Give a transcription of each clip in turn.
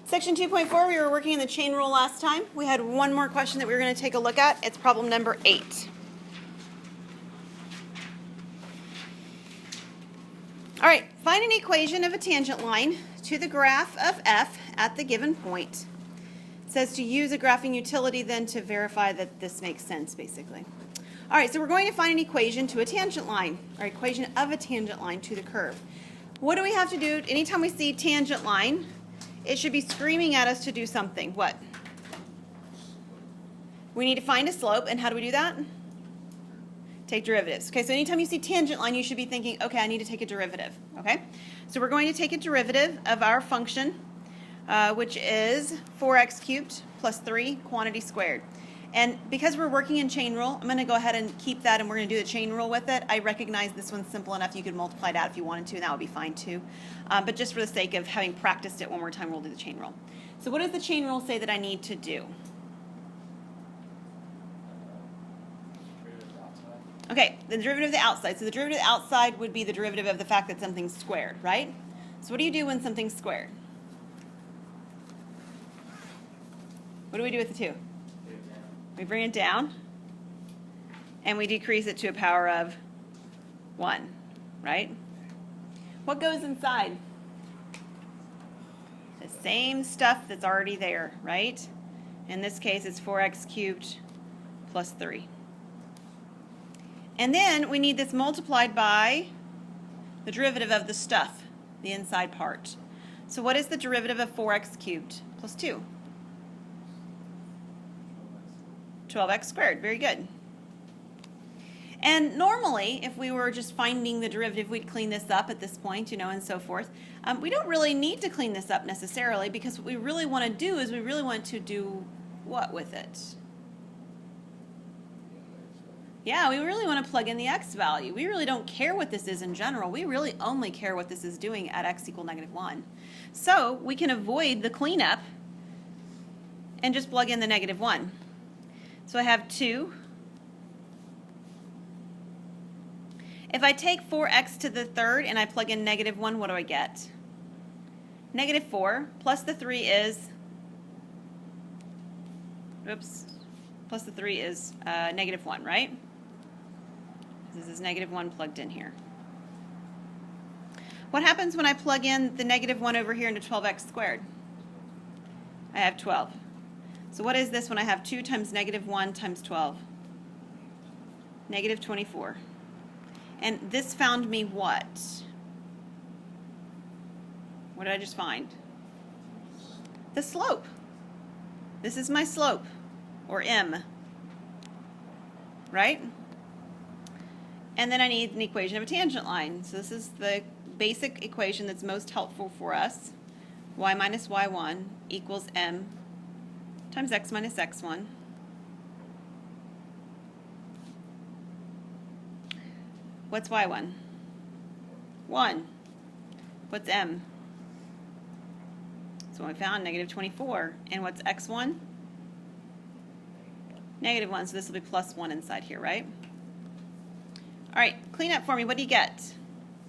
Section 2.4, we were working in the chain rule last time. We had one more question that we were going to take a look at. It's problem number 8. All right, find an equation of a tangent line to the graph of f at the given point. It says to use a graphing utility then to verify that this makes sense, basically. All right, so we're going to find an equation to a tangent line, or equation of a tangent line to the curve. What do we have to do? Anytime we see tangent line, it should be screaming at us to do something. What? We need to find a slope, and how do we do that? Take derivatives. Okay, so anytime you see tangent line, you should be thinking, okay, I need to take a derivative. Okay, so we're going to take a derivative of our function, which is 4x cubed plus 3 quantity squared. And because we're working in chain rule, I'm going to go ahead and keep that, and we're going to do the chain rule with it. I recognize this one's simple enough. You could multiply it out if you wanted to, and that would be fine too. But just for the sake of having practiced it one more time, we'll do the chain rule. So what does the chain rule say that I need to do? Okay, the derivative of the outside. So the derivative of the outside would be the derivative of the fact that something's squared, right? So what do you do when something's squared? What do we do with the 2? We bring it down, and we decrease it to a power of 1, right? What goes inside? The same stuff that's already there, right? In this case, it's 4x cubed plus 3. And then we need this multiplied by the derivative of the stuff, the inside part. So what is the derivative of 4x cubed plus 2? 12x squared. Very good. And normally, if we were just finding the derivative, we'd clean this up at this point, and so forth. We don't really need to clean this up necessarily, because what we really want to do is we really want to do what with it? Yeah, we really want to plug in the x value. We really don't care what this is in general. We really only care what this is doing at x equal -1. So we can avoid the cleanup and just plug in the -1. So I have 2. If I take 4x to the third and I plug in -1, what do I get? -4 plus the 3 is, plus the 3 is -1, right? This is -1 plugged in here. What happens when I plug in the -1 over here into 12x squared? I have 12. So what is this when I have 2 times -1 times 12? -24. And this found me what? What did I just find? The slope. This is my slope, or m, right? And then I need an equation of a tangent line. So this is the basic equation that's most helpful for us. Y minus y1 equals m times x minus x1. What's y1? 1. What's m? So we found -24. And what's x1? -1. So this will be plus 1 inside here, right? All right, clean up for me. What do you get?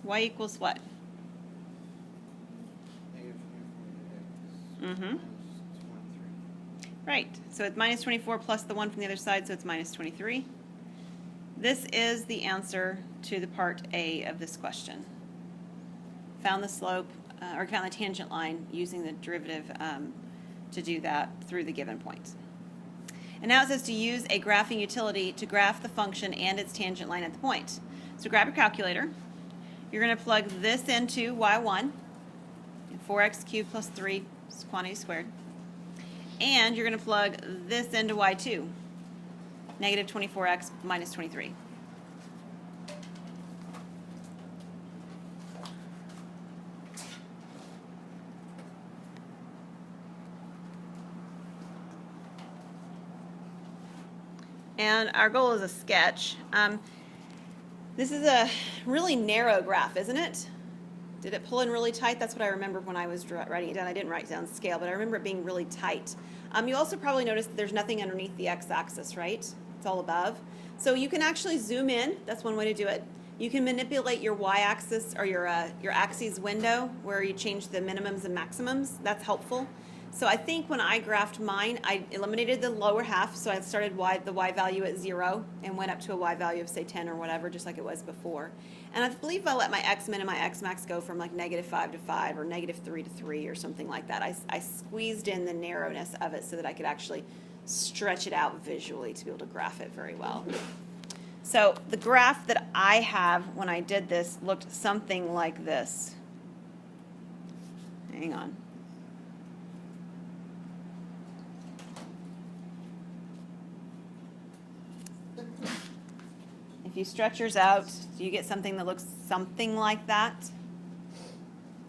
Y equals what? Right, so it's -24 plus the 1 from the other side, so it's -23. This is the answer to the part A of this question. Found the slope, or found the tangent line using the derivative to do that through the given point. And now it says to use a graphing utility to graph the function and its tangent line at the point. So grab your calculator. You're going to plug this into y1, 4x cubed plus 3 quantity squared. And you're going to plug this into y2, -24x minus 23. And our goal is a sketch. This is a really narrow graph, isn't it? Did it pull in really tight? That's what I remember when I was writing it down. I didn't write down scale, but I remember it being really tight. You also probably noticed that there's nothing underneath the x-axis, right? It's all above. So you can actually zoom in. That's one way to do it. You can manipulate your y-axis or your axes window where you change the minimums and maximums. That's helpful. So I think when I graphed mine, I eliminated the lower half, so I started the y value at 0 and went up to a y value of, say, 10 or whatever, just like it was before. And I believe I let my x min and my x max go from like -5 to 5 or -3 to 3 or something like that. I squeezed in the narrowness of it so that I could actually stretch it out visually to be able to graph it very well. So the graph that I have when I did this looked something like this. Hang on. If you stretch yours out, do you get something that looks something like that?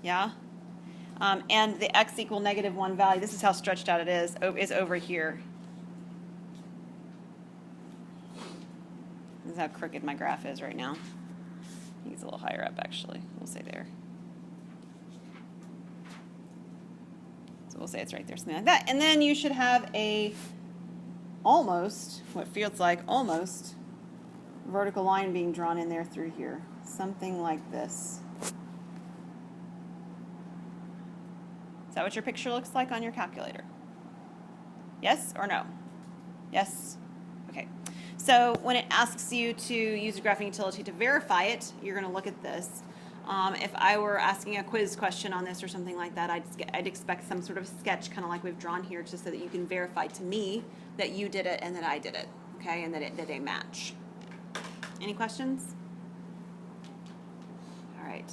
Yeah? And the x equal -1 value, this is how stretched out it is over here. This is how crooked my graph is right now. I think it's a little higher up, actually. We'll say there. So we'll say it's right there, something like that. And then you should have a almost, what feels like almost, vertical line being drawn in there through here. Something like this. Is that what your picture looks like on your calculator? Yes or no? Yes? Okay. So when it asks you to use a graphing utility to verify it, you're going to look at this. If I were asking a quiz question on this or something like that, I'd expect some sort of sketch, kind of like we've drawn here, just so that you can verify to me that you did it and that I did it, okay, and that it did a match. Any questions? All right.